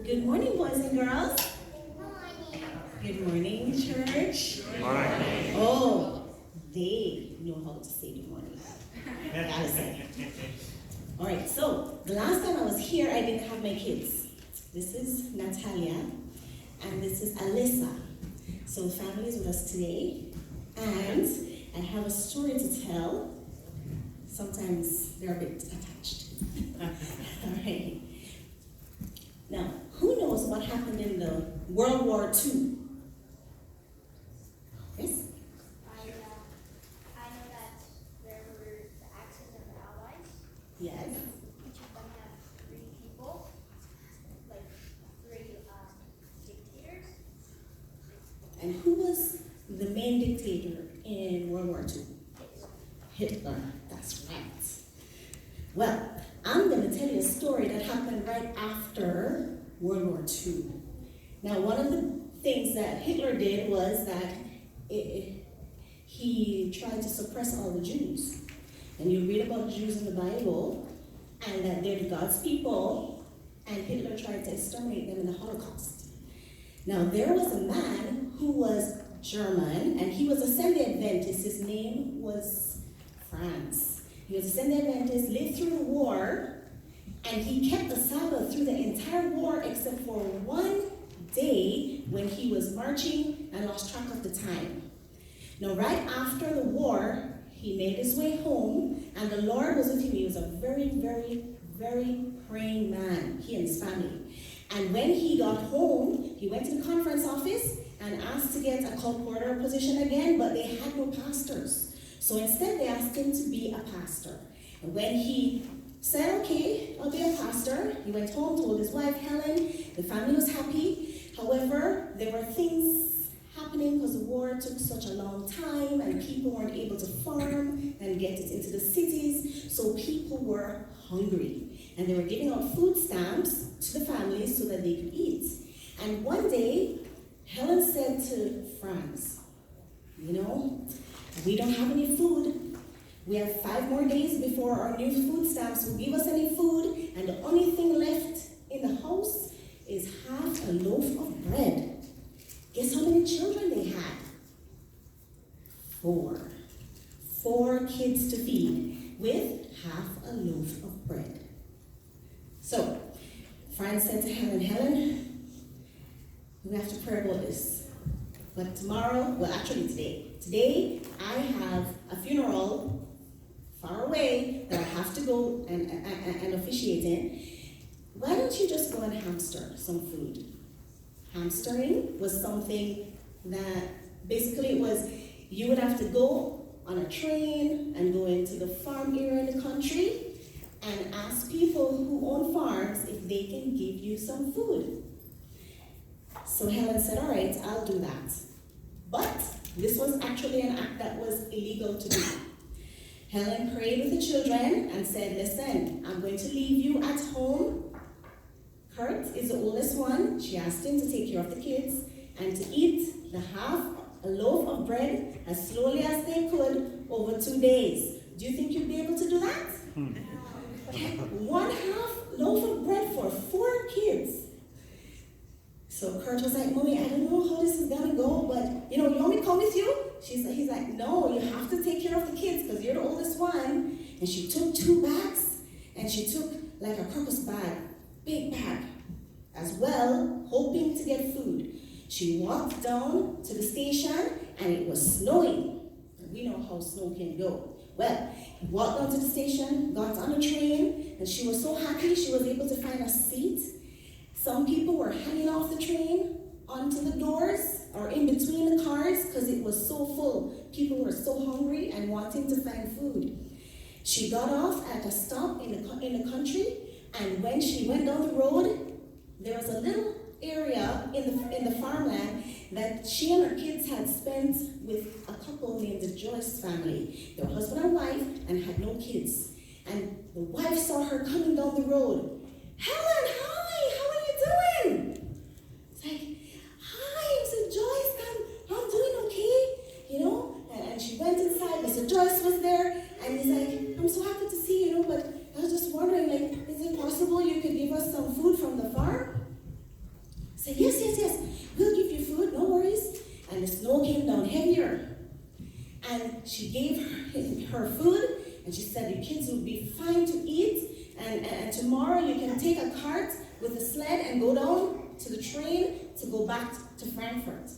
Good morning, boys and girls. Morning. Good morning, church. Morning. Oh, they know how to say good morning. I gotta say. All right, so the last time I was here, I didn't have my kids. This is Natalia, and this is Alyssa. So the family is with us today, and I have a story to tell. Sometimes they're a bit attached. All right. Now, who knows what happened in the World War II? Yes? I know that there were the Axis and the Allies. Yes. Each of them had three people, like three dictators. And who was the main dictator in World War II? Hitler. That's right. Well, I'm going to tell you a story that happened right after World War II. Now, one of the things that Hitler did was that he tried to suppress all the Jews. And you read about the Jews in the Bible, and that they're God's people, and Hitler tried to exterminate them in the Holocaust. Now, there was a man who was German, and he was a Seventh-day Adventist. His name was Franz. He was a Seventh-day Adventist, lived through the war, and he kept the Sabbath through the entire war except for one day when he was marching and lost track of the time. Now, right after the war, he made his way home, and the Lord was with him. He was a very, very, very praying man, he and his family. And when he got home, he went to the conference office and asked to get a colporteur position again, but they had no pastors. So instead, they asked him to be a pastor. And when he said, okay, I'll be a pastor, he went home, told his wife, Helen, the family was happy. However, there were things happening because the war took such a long time and people weren't able to farm and get it into the cities. So people were hungry. And they were giving out food stamps to the families so that they could eat. And one day, Helen said to Franz, you know, we don't have any food. We have 5 more days before our new food stamps will give us any food, and the only thing left in the house is half a loaf of bread. Guess how many children they had? 4. 4 kids to feed with half a loaf of bread. So, Franz said to Helen, we have to pray about this. But tomorrow, well, actually today I have a funeral far away that I have to go and officiate in. Why don't you just go and hamster some food? Hamstering was something that basically it was, you would have to go on a train and go into the farm area in the country and ask people who own farms if they can give you some food. So Helen said, all right, I'll do that. But this was actually an act that was illegal to do. Helen prayed with the children and said, listen, I'm going to leave you at home. Kurt is the oldest one. She asked him to take care of the kids and to eat the half a loaf of bread as slowly as they could over 2 days. Do you think you'd be able to do that? 1/2 loaf of bread for 4 kids. So Kurt was like, Mommy, I don't know how this is gonna go, but you want me to come with you? He's like, no, you have to take care of the kids because you're the oldest one. And she took 2 bags, and she took like a purpose bag, big bag, as well, hoping to get food. She walked down to the station, and it was snowing. And we know how snow can go. Well, walked down to the station, got on a train, and she was so happy she was able to find a seat. Some people were hanging off the train onto the doors or in between the cars because it was so full. People were so hungry and wanting to find food. She got off at a stop in the country, and when she went down the road, there was a little area in the farmland that she and her kids had spent with a couple named the Joyce family. They were husband and wife and had no kids. And the wife saw her coming down the road. Helen, hi, how are you doing? It's like, hi, Mr. Joyce, I'm doing okay, And she went inside, Mr. Joyce was there, and he's like, I'm so happy to see you, but I was just wondering, is it possible you could give us some food from the farm? tomorrow you can take a cart with a sled and go down to the train to go back to Frankfurt.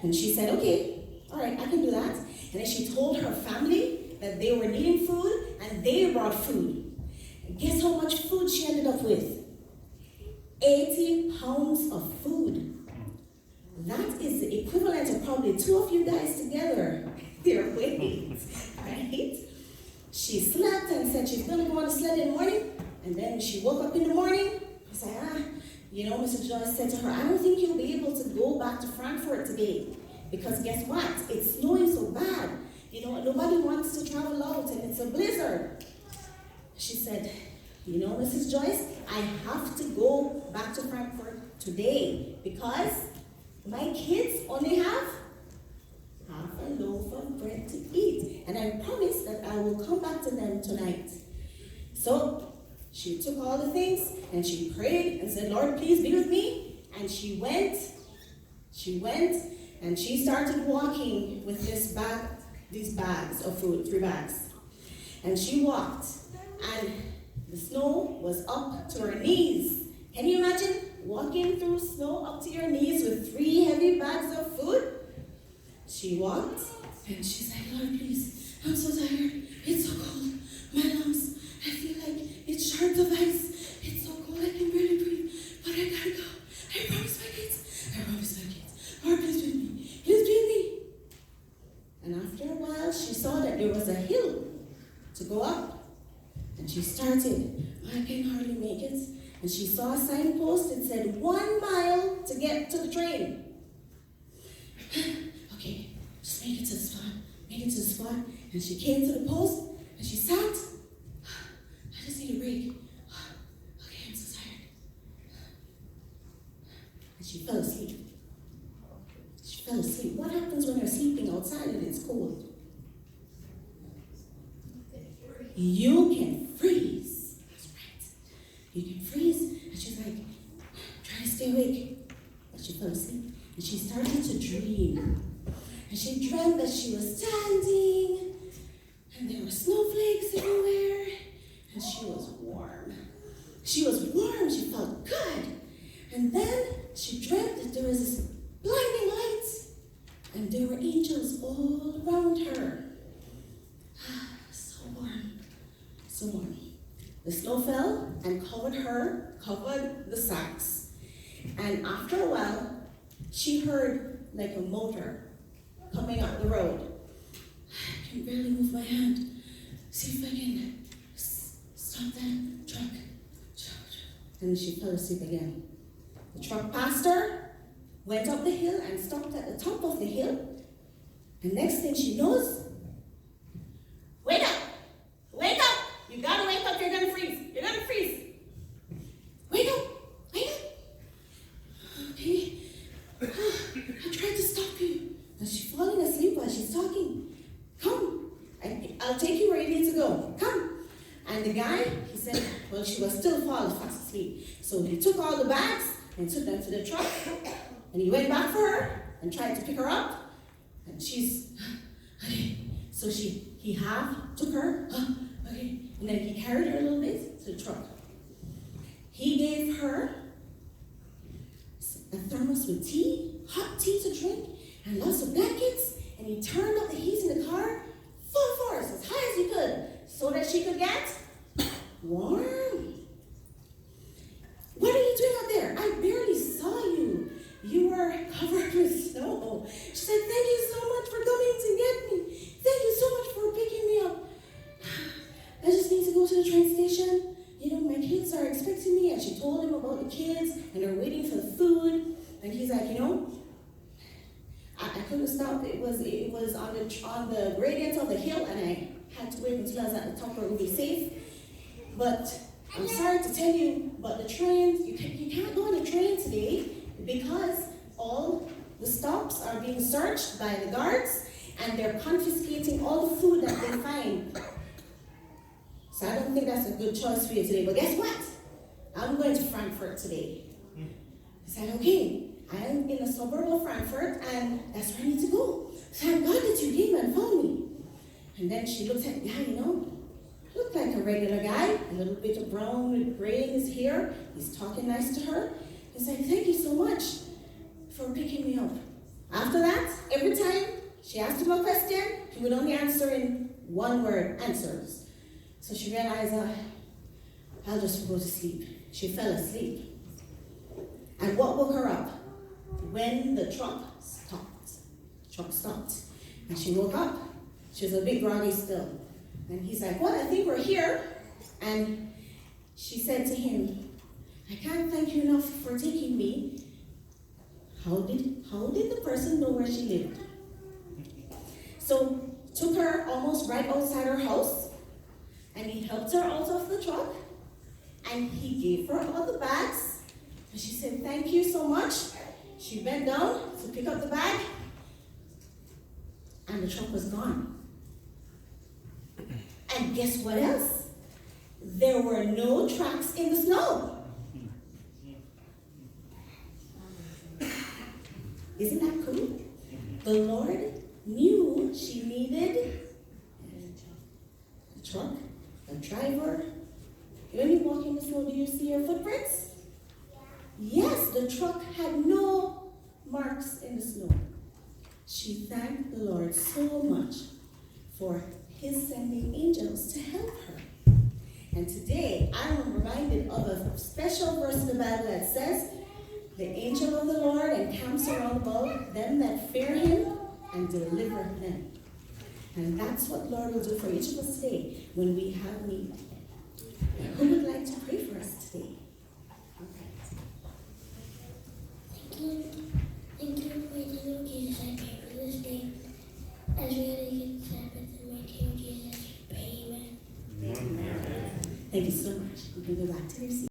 And she said, okay, all right, I can do that. And then she told her family that they were needing food, and they brought food. And guess how much food she ended up with? 80 pounds of food. That is the equivalent of probably two of you guys together, their weight, right? She slept and said she's going to go on the sled in the morning, and then she woke up in the morning. I said, Mr. Joyce said to her, I don't think you'll be able to go back to Frankfurt today, because guess what? It's snowing so bad. Nobody wants to travel out, and it's a blizzard. She said, Mrs. Joyce, I have to go back to Frankfurt today because my kids only have half a loaf of bread to eat. And I promise that I will come back to them tonight. So she took all the things and she prayed and said, Lord, please be with me. And she went and she started walking with these bags of food, 3 bags. And she walked, and the snow was up to her knees. Can you imagine walking through snow up to your knees with 3 heavy bags of food? She walked, and she's like, Lord, please, I'm so tired. It's so cold. My lungs, I feel like it's shards of ice. It's so cold, I can barely breathe. But I gotta go. I promise my kids. Lord, please be with me. Please be with me. And after a while, she saw that there was a hill to go up. And she started, I can hardly make it. And she saw a signpost that said 1 mile to get to the train. Okay, just make it to the spot. And she came to the post, and she sat. I just need a break. Okay, I'm so tired. And she fell asleep. What happens when you're sleeping outside and it's cold? You can freeze. That's right. You can freeze. And she's like, try to stay awake. But she fell asleep. And she started to dream. And she dreamt that she was standing, and there were snowflakes everywhere, and she was warm. She felt good. And then she dreamt that there was this blinding light, and there were angels all around her. So warm. The snow fell and covered the sacks. And after a while, she heard like a motor coming up the road. I can barely move my hand. See if I can stop that truck. And she fell asleep again. The truck passed her, went up the hill and stopped at the top of the hill. And next thing she knows, wake up! Wake up! You gotta wake up, you're gonna freeze. Wake up! Okay. I tried to stop you. And she's falling asleep while she's talking. Come, I'll take you where you need to go. Come. And the guy, he said, well, she was still fast asleep. So he took all the bags and took them to the truck. And he went back for her and tried to pick her up. And she's, okay. So he half took her, okay. And then he carried her a little bit to the truck. He gave her a thermos with tea, hot tea to drink, and lots of blankets. And he turned up the heat in the car full force, as high as he could, so that she could get warm. What are you doing out there? I barely saw you. You were covered with snow. She said, thank you so much for coming to get me. Thank you so much for picking me up. I just need to go to the train station. My kids are expecting me. And she told him about the kids, and they're waiting for the food. And he's like, I couldn't stop. It was on the gradient of the hill, and I had to wait until I was at the top where it would be safe. But I'm sorry to tell you, but the trains, you can't go on the train today because all the stops are being searched by the guards, and they're confiscating all the food that they find. So I don't think that's a good choice for you today. But guess what? I'm going to Frankfurt today. I said, okay, I'm in a suburb of Frankfurt, and that's where I need to go. Thank God that you came and found me. And then she looked at me, looked like a regular guy, a little bit of brown with gray in his hair. He's talking nice to her. He's like, thank you so much for picking me up. After that, every time she asked him a question, he would only answer in one word, answers. So she realized, I'll just go to sleep. She fell asleep. And what woke her up? When the truck stopped. Truck stopped. And she woke up. She was a bit groggy still. And he's like, well, I think we're here. And she said to him, I can't thank you enough for taking me. How did the person know where she lived? So took her almost right outside her house, and he helped her out of the truck, and he gave her all the bags, and she said, thank you so much. She bent down to pick up the bag, and the truck was gone. And guess what else? There were no tracks in the snow. Isn't that cool? The Lord knew she needed a truck, a driver. When you walk in the snow, do you see your footprints? Yes, the truck had no marks in the snow. She thanked the Lord so much for his sending angels to help her. And today, I'm reminded of a special verse in the Bible that says, the angel of the Lord encamps around about them that fear him and deliver them. And that's what Lord will do for each of us today when we have need. Who would like to pray for us today? Thank you for the name of Jesus. I pray for this day. As we had a good Sabbath in my name of Jesus, I pray, amen. Thank you so much. You can go back to your seat.